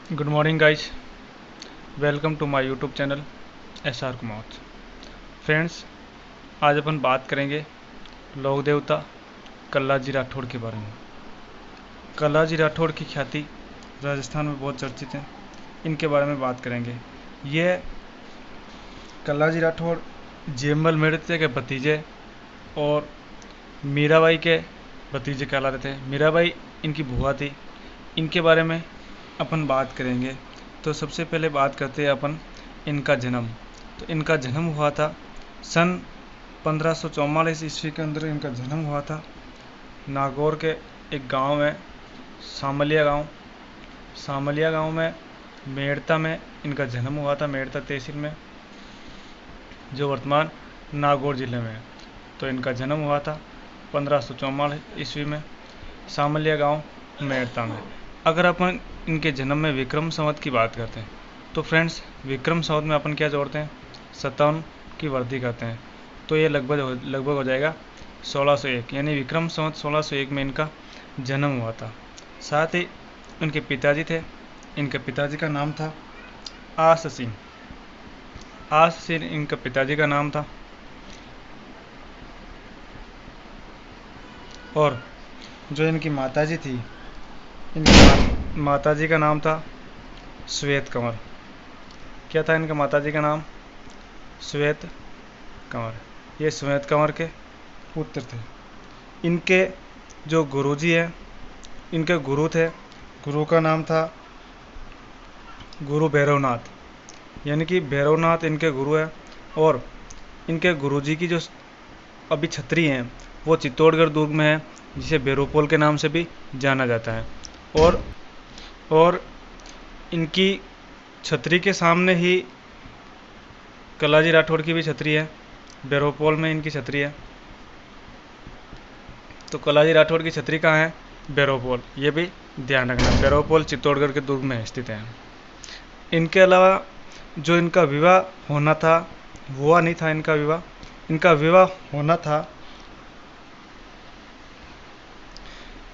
Good morning guys, welcome to my YouTube channel SR Kumar. Friends, आज अपन बात करेंगे लोक देवता कल्लाजी राठौड़ के बारे में। कल्लाजी राठौड़ की ख्याति राजस्थान में बहुत चर्चित है। इनके बारे में बात करेंगे। ये कल्लाजी राठौड़ जेमल मेड़ते के भतीजे और मीराबाई के भतीजे कहलाते थे। मीराबाई इनकी बुआ थी। इनके बारे में अपन बात करेंगे। तो सबसे पहले बात करते हैं अपन इनका जन्म। तो इनका जन्म हुआ था सन 1544 ईस्वी के अंदर। इनका जन्म हुआ था नागौर के एक गांव में, सामलिया गांव में मेड़ता में इनका जन्म हुआ था। मेड़ता तहसील में, जो वर्तमान नागौर जिले में है। तो इनका जन्म हुआ था 1544 ईस्वी में सामलिया गांव मेड़ता में। अगर अपन इनके जन्म में विक्रम संवत की बात करते हैं तो फ्रेंड्स, विक्रम संवत में अपन क्या जोड़ते हैं? 57 की वृद्धि करते हैं। तो ये लगभग हो जाएगा 1601, यानी विक्रम संवत 1601 में इनका जन्म हुआ था। साथ ही इनके पिताजी थे। इनके पिताजी का नाम था आससीन इनका पिताजी का नाम था। और जो इनकी माताजी थी, इनकी माताजी का नाम था श्वेत कंवर। क्या था इनका माताजी का नाम? श्वेत कंवर। ये श्वेत कंवर के पुत्र थे। इनके जो गुरुजी हैं, इनके गुरु थे। गुरु का नाम था गुरु भैरवनाथ, यानी कि भैरवनाथ इनके गुरु है। और इनके गुरुजी की जो अभी छतरी हैं वो चित्तौड़गढ़ दुर्ग में है, जिसे भैरवपोल के नाम से भी जाना जाता है। और इनकी छतरी के सामने ही कल्लाजी राठौड़ की भी छतरी है। भैरवपोल में इनकी छतरी है। तो कल्लाजी राठौड़ की छतरी कहाँ है? भैरवपोल। ये भी ध्यान रखना, भैरवपोल चित्तौड़गढ़ के दुर्ग में स्थित है। इनके अलावा जो इनका विवाह होना था, हुआ नहीं था इनका विवाह होना था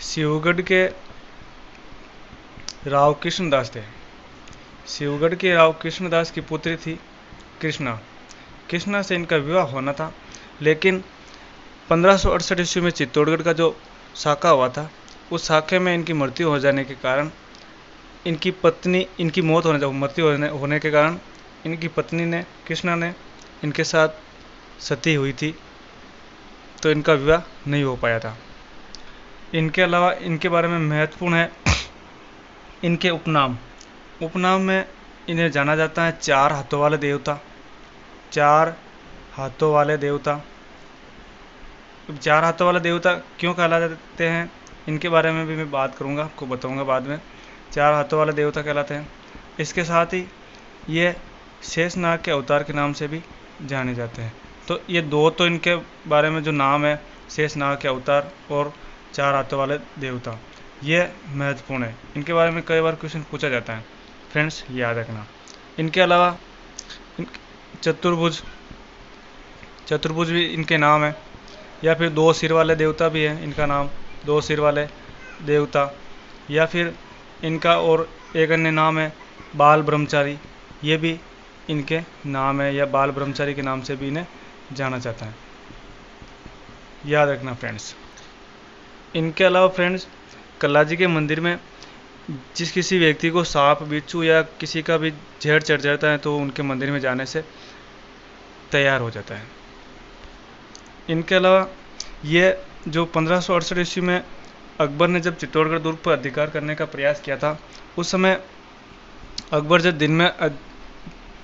शिवगढ़ के राव कृष्णदास थे। शिवगढ़ के राव कृष्णदास की पुत्री थी कृष्णा से इनका विवाह होना था। लेकिन 1568 ईस्वी में चित्तौड़गढ़ का जो साका हुआ था, उस साके में इनकी मृत्यु हो जाने के कारण मृत्यु होने के कारण इनकी पत्नी ने, कृष्णा ने, इनके साथ सती हुई थी। तो इनका विवाह नहीं हो पाया था। इनके अलावा इनके बारे में महत्वपूर्ण है इनके उपनाम में इन्हें जाना जाता है चार हाथों वाले देवता। चार हाथों वाले देवता क्यों कहलाते हैं, इनके बारे में भी मैं बात करूंगा, आपको बताऊंगा बाद में। चार हाथों वाले देवता कहलाते हैं। इसके साथ ही ये शेषनाग के अवतार के नाम से भी जाने जाते हैं। तो ये दो तो इनके बारे में जो नाम है, शेषनाग के अवतार और चार हाथों वाले देवता, ये महत्वपूर्ण है। इनके बारे में कई बार क्वेश्चन पूछा जाता है, फ्रेंड्स याद रखना। इनके अलावा चतुर्भुज भी इनके नाम है, या फिर दो सिर वाले देवता भी है इनका नाम, दो सिर वाले देवता। या फिर इनका और एक अन्य नाम है बाल ब्रह्मचारी, ये भी इनके नाम है, या बाल ब्रह्मचारी के नाम से भी इन्हें जाना जाता है। याद रखना फ्रेंड्स। इनके अलावा फ्रेंड्स, कल्लाजी के मंदिर में जिस किसी व्यक्ति को सांप, बिच्छू या किसी का भी जहर चढ़ जाता है तो उनके मंदिर में जाने से तैयार हो जाता है। इनके अलावा ये जो 1568 ईस्वी में अकबर ने जब चित्तौड़गढ़ दुर्ग पर अधिकार करने का प्रयास किया था, उस समय अकबर जब दिन में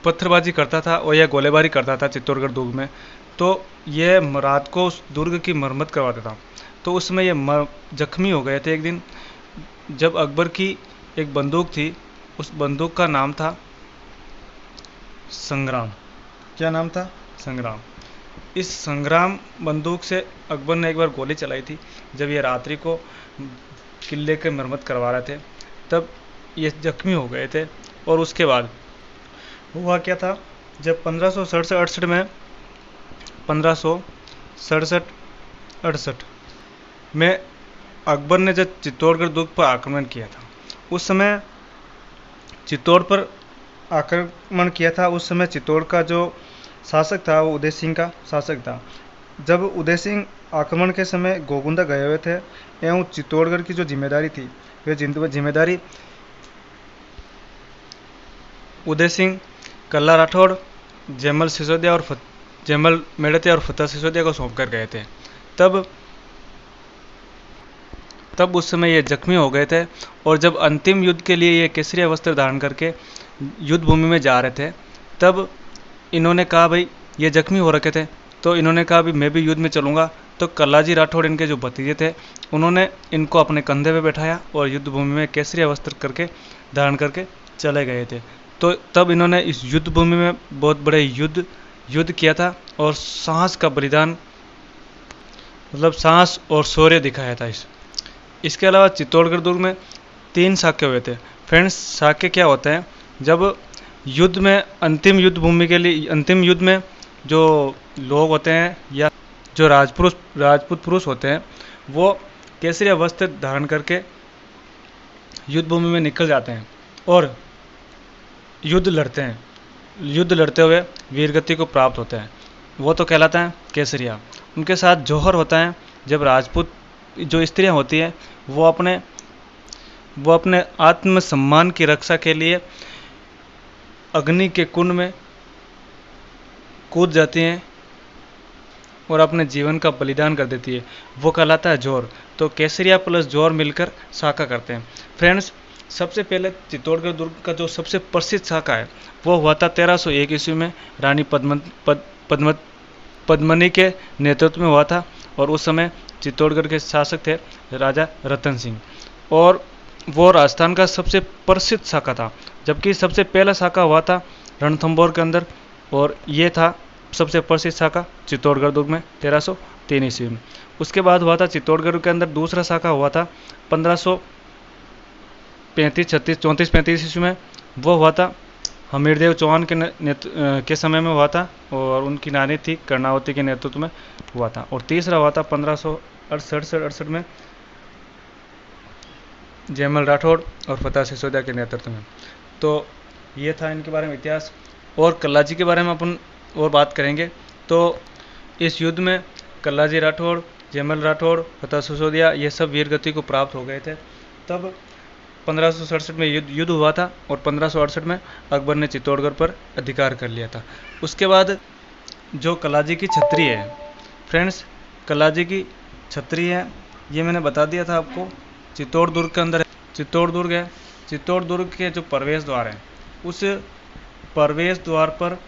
पत्थरबाजी करता था और या गोलेबारी करता था चित्तौड़गढ़ दुर्ग में, तो ये रात को उस दुर्ग की मरम्मत करवाता था। तो उस समय ये जख्मी हो गए थे एक दिन, जब अकबर की एक बंदूक थी, उस बंदूक का नाम था संग्राम। क्या नाम था? संग्राम। इस संग्राम बंदूक से अकबर ने एक बार गोली चलाई थी, जब ये रात्रि को किले के मरम्मत करवा रहे थे, तब ये जख्मी हो गए थे। और उसके बाद हुआ क्या था, जब 1567-68 में अकबर ने जब चित्तौड़गढ़ दुर्ग पर आक्रमण किया था, उस समय चित्तौड़ पर आक्रमण किया था, उस समय चित्तौड़ का जो शासक था वो उदय सिंह का शासक था। जब उदय सिंह आक्रमण के समय गोगुंदा गए हुए थे एवं चित्तौड़गढ़ की जो जिम्मेदारी थी वह जिम्मेदारी उदय सिंह, कल्ला राठौड़, जयमल सिसोदिया और जयमल मेड़ते और फतेह सिसोदिया को सौंप कर गए थे। तब उस समय ये जख्मी हो गए थे और जब अंतिम युद्ध के लिए ये केसरिया वस्त्र धारण करके युद्ध भूमि में जा रहे थे, तब इन्होंने कहा भाई ये जख्मी हो रखे थे, तो इन्होंने कहा भी मैं भी युद्ध में चलूँगा। तो कल्लाजी राठौड़ इनके जो भतीजे थे उन्होंने इनको अपने कंधे पे बैठाया और युद्ध भूमि में केसरिया वस्त्र करके धारण करके चले गए थे। तो तब इन्होंने इस युद्ध भूमि में बहुत बड़े युद्ध किया था और साहस का बलिदान, मतलब साहस और शौर्य दिखाया था। इसके अलावा चित्तौड़गढ़ दुर्ग में 3 साके हुए थे। फ्रेंड्स, साके क्या होते हैं? जब युद्ध में अंतिम युद्ध भूमि के लिए अंतिम युद्ध में जो लोग होते हैं या जो राजपूत पुरुष होते हैं वो केसरिया वस्त्र धारण करके युद्ध भूमि में निकल जाते हैं और युद्ध लड़ते हैं। युद्ध लड़ते हुए वीरगति को प्राप्त होते हैं, वो तो कहलाता है केसरिया। उनके साथ जौहर होता है। जब राजपूत जो स्त्रियां होती हैं वो अपने आत्मसम्मान की रक्षा के लिए अग्नि के कुंड में कूद जाती हैं और अपने जीवन का बलिदान कर देती है, वो कहलाता है जौहर। तो केसरिया प्लस जौहर मिलकर साका करते हैं। फ्रेंड्स, सबसे पहले चित्तौड़गढ़ दुर्ग का जो सबसे प्रसिद्ध साका है वो हुआ था 1301 ईस्वी में रानी पद्मनी के नेतृत्व में हुआ था और उस समय चित्तौड़गढ़ के शासक थे राजा रतन सिंह और वो राजस्थान का सबसे प्रसिद्ध साका था। जबकि सबसे पहला साका हुआ था रणथंभौर के अंदर और ये था सबसे प्रसिद्ध साका चित्तौड़गढ़ दुर्ग में 1303 ईस्वी में। उसके बाद हुआ था चित्तौड़गढ़ के अंदर दूसरा साका हुआ था 1535 ईस्वी में। वो हुआ था हमीरदेव चौहान के समय में हुआ था और उनकी नानी थी कर्णावती के नेतृत्व में हुआ था। और तीसरा हुआ था 1568 में जयमल राठौड़ और फतेह सिसोदिया के नेतृत्व में। तो ये था इनके बारे में इतिहास। और कल्लाजी के बारे में अपन और बात करेंगे तो इस युद्ध में कल्लाजी राठौड़, जयमल राठौड़, फतेह सिसोदिया ये सब वीरगति को प्राप्त हो गए थे। तब 1567 में युद्ध हुआ था और 1568 में अकबर ने चित्तौड़गढ़ पर अधिकार कर लिया था। उसके बाद जो कल्लाजी की छतरी है, फ्रेंड्स, कल्लाजी की छतरी है ये मैंने बता दिया था आपको, चित्तौड़ दुर्ग के अंदर है। चित्तौड़ दुर्ग है, चित्तौड़ दुर्ग के जो प्रवेश द्वार है उस प्रवेश द्वार पर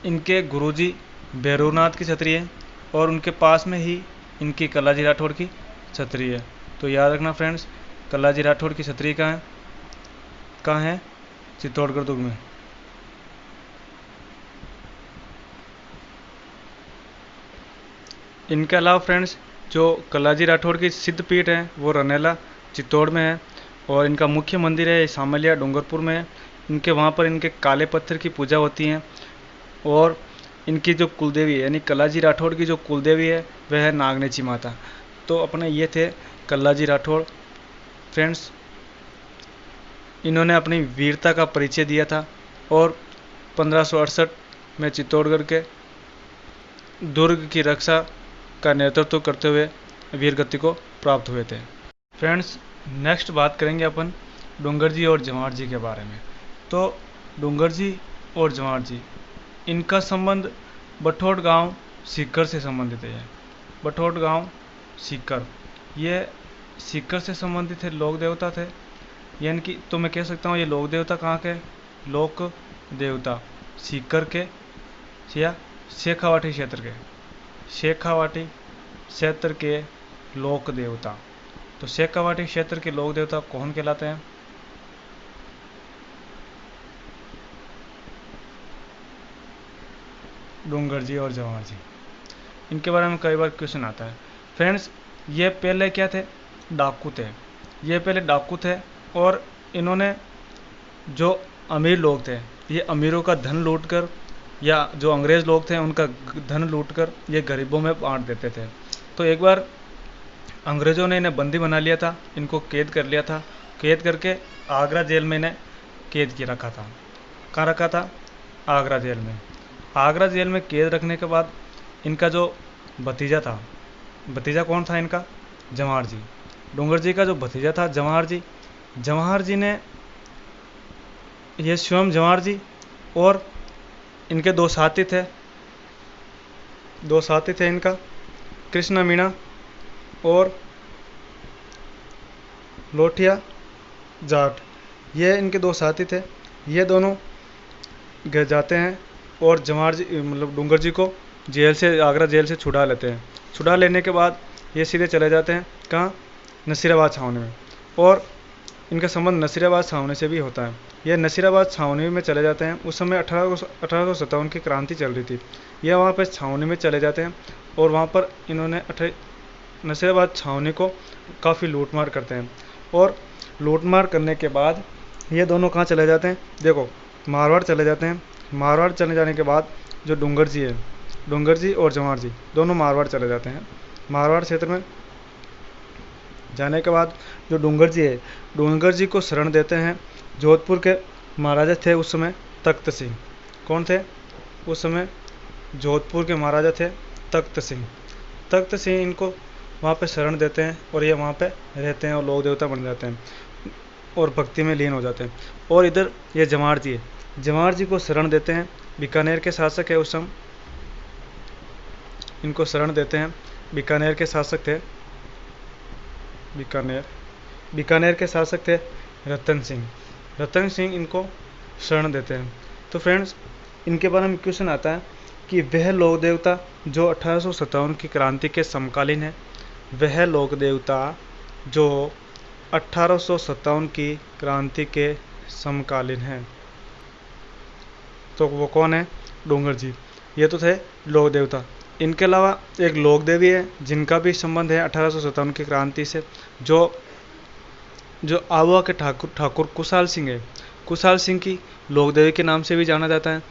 इनके गुरुजी भैरवनाथ की छतरी है और उनके पास में ही इनकी कल्लाजी राठौड़ की छतरी है। तो याद रखना फ्रेंड्स, कल्लाजी राठौड़ की छतरी कहाँ है? चित्तौड़गढ़ दुर्ग में। इनके अलावा फ्रेंड्स जो कल्लाजी राठौड़ की सिद्धपीठ है वो रनेला चित्तौड़ में है और इनका मुख्य मंदिर है सामलिया डूंगरपुर में है। इनके वहाँ पर इनके काले पत्थर की पूजा होती है और इनकी जो कुलदेवी है यानी कल्लाजी राठौड़ की जो कुलदेवी है वह है नागनेची माता। तो अपने ये थे कल्लाजी राठौड़। फ्रेंड्स, इन्होंने अपनी वीरता का परिचय दिया था और 1568 में चित्तौड़गढ़ के दुर्ग की रक्षा का नेतृत्व करते हुए वीरगति को प्राप्त हुए थे। फ्रेंड्स, नेक्स्ट बात करेंगे अपन डूंगर जी और जवाहर जी के बारे में। तो डूंगर जी और जवाहर जी इनका संबंध बठौट गांव सीकर से संबंधित है। बठौट गांव सीकर, ये सीकर से संबंधित है, लोक देवता थे। यानी कि तो मैं कह सकता हूँ ये लोक देवता कहाँ के? लोक देवता सीकर के या शेखावाटी क्षेत्र के, शेखावाटी क्षेत्र के लोक देवता। तो शेखावाटी क्षेत्र के लोक देवता कौन कहलाते हैं? डूंगर जी और जवाहर जी। इनके बारे में कई बार क्वेश्चन आता है। फ्रेंड्स, ये पहले क्या थे? डाकू थे। ये पहले डाकू थे और इन्होंने जो अमीर लोग थे ये अमीरों का धन लूटकर या जो अंग्रेज़ लोग थे उनका धन लूटकर ये गरीबों में बांट देते थे। तो एक बार अंग्रेज़ों ने इन्हें बंदी बना लिया था, इनको कैद कर लिया था कैद करके आगरा जेल में इन्हें कैद की रखा था। कहाँ रखा था? आगरा जेल में। आगरा जेल में कैद रखने के बाद इनका जो भतीजा था, भतीजा कौन था इनका? जवाहर जी। डूंगर जी का जो भतीजा था जवाहर जी, जवाहर जी ने, ये स्वयं जवाहर जी और इनके दो साथी थे इनका, कृष्णा मीणा और लोठिया जाट, ये इनके दो साथी थे। ये दोनों घर जाते हैं और जवाहर जी मतलब डूंगर जी को जेल से, आगरा जेल से छुड़ा लेते हैं। छुड़ा लेने के बाद ये सीधे चले जाते हैं कहाँ? नसीराबाद छावनी में। और इनका संबंध नसीराबाद छावनी से भी होता है। ये नसीराबाद छावनी में चले जाते हैं। उस समय 1857 की क्रांति चल रही थी। यह वहाँ पर छावनी में चले जाते हैं और वहाँ पर इन्होंने नसीराबाद छावनी को काफ़ी लूटमार करते हैं। और लूटमार करने के बाद ये दोनों कहाँ चले जाते हैं? देखो, मारवाड़ चले जाते हैं। मारवाड़ चले जाने के बाद जो डूंगर जी है, डूंगर जी और जवाहर जी दोनों मारवाड़ चले जाते हैं। मारवाड़ क्षेत्र में जाने के बाद जो डूंगर जी है, डूंगर जी को शरण देते हैं जोधपुर के महाराजा थे उस समय, तख्त सिंह। कौन थे उस समय? जोधपुर के महाराजा थे तख्त सिंह। तख्त सिंह इनको वहाँ पे शरण देते हैं और ये वहाँ पे रहते हैं और लोक देवता बन जाते हैं और भक्ति में लीन हो जाते हैं। और इधर ये जवाहर जी है, जवाहर जी को शरण देते हैं। बीकानेर के शासक है उस समय, इनको शरण देते हैं। बीकानेर के शासक थे, बीकानेर के शासक थे रतन सिंह। रतन सिंह इनको शरण देते हैं। तो फ्रेंड्स, इनके बारे में क्वेश्चन आता है कि वह लोक देवता जो 1857 की क्रांति के समकालीन है, वह लोक देवता जो 1857 की क्रांति के समकालीन है, तो वो कौन है? डूंगर जी। ये तो थे लोक देवता। इनके अलावा एक लोक देवी है जिनका भी संबंध है 1857 की क्रांति से, जो आबुआ के ठाकुर कुशाल सिंह है। कुशाल सिंह की लोक देवी के नाम से भी जाना जाता है।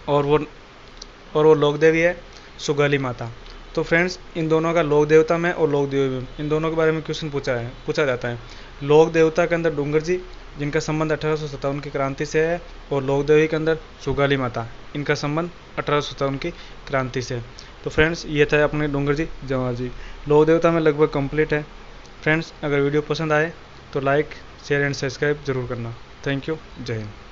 और वो लोक देवी है सुगाली माता। तो फ्रेंड्स, इन दोनों का लोक देवता में और लोक देवी में, इन दोनों के बारे में क्वेश्चन पूछा जाता है। लोक देवता के अंदर डूंगर जी, जिनका संबंध 1857 की क्रांति से है, और लोक देवी के अंदर सुगाली माता, इनका संबंध 1857 की क्रांति से है। तो फ्रेंड्स, ये था अपने डूंगर जी, जवाहर जी। लोक देवता में लगभग कंप्लीट है। फ्रेंड्स, अगर वीडियो पसंद आए तो लाइक, शेयर एंड सब्सक्राइब जरूर करना। Thank you. जय हिंद।